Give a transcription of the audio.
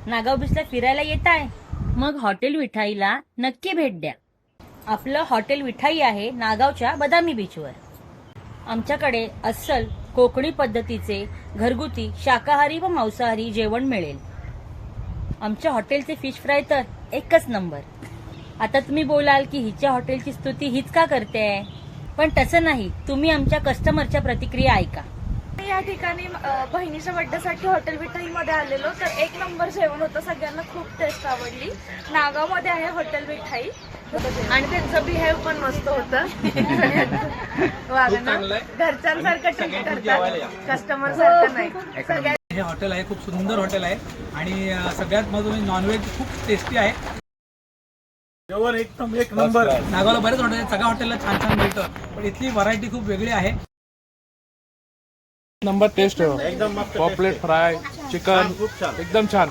नागाव बीचला फिरायला येत आहे मग हॉटेल विठाईला नक्की भेट द्या। आपलं हॉटेल विठाई आहे नागावच्या बदामी बीचवर। आमच्याकडे अस्सल कोकणी पद्धतीचे घरगुती शाकाहारी व मांसाहारी जेवण मिळेल। आमच्या हॉटेलचे फिश फ्राय तर एकच नंबर। आता तुम्ही बोलाल की हिच्या हॉटेलची स्तुती हीच का करते, पण तसं नाही, तुम्ही आमच्या कस्टमरच्या प्रतिक्रिया ऐका। या ठिकाणी बहिणीच्या बर्थडेसाठी हॉटेल विठाई मध्ये आलेलो, तर एक नंबर जेवण होतं, सगळ्यांना खूप टेस्ट आवडली। नागाव मध्ये आहे हॉटेल विठाई आणि त्यांचं बिहेव पण मस्त होतं। वागणं घरच्यांसारखं ट्रीट करतात, कस्टमर सारखं नाही। सगळ्या हे हॉटेल आहे, खूप सुंदर हॉटेल आहे आणि सगळ्यात महत्त्वाचं नॉनव्हेज खूप टेस्टी आहे। जेवण एकदम एक नंबर। नागावला बरेच हॉटेल आहेत, सगळ्या हॉटेलला छान छान मिळतं, पण इथली व्हरायटी खूप वेगळी आहे। नंबर टेस्ट एकदम मस्त, पॉपलेट फ्राय चिकन एकदम छान।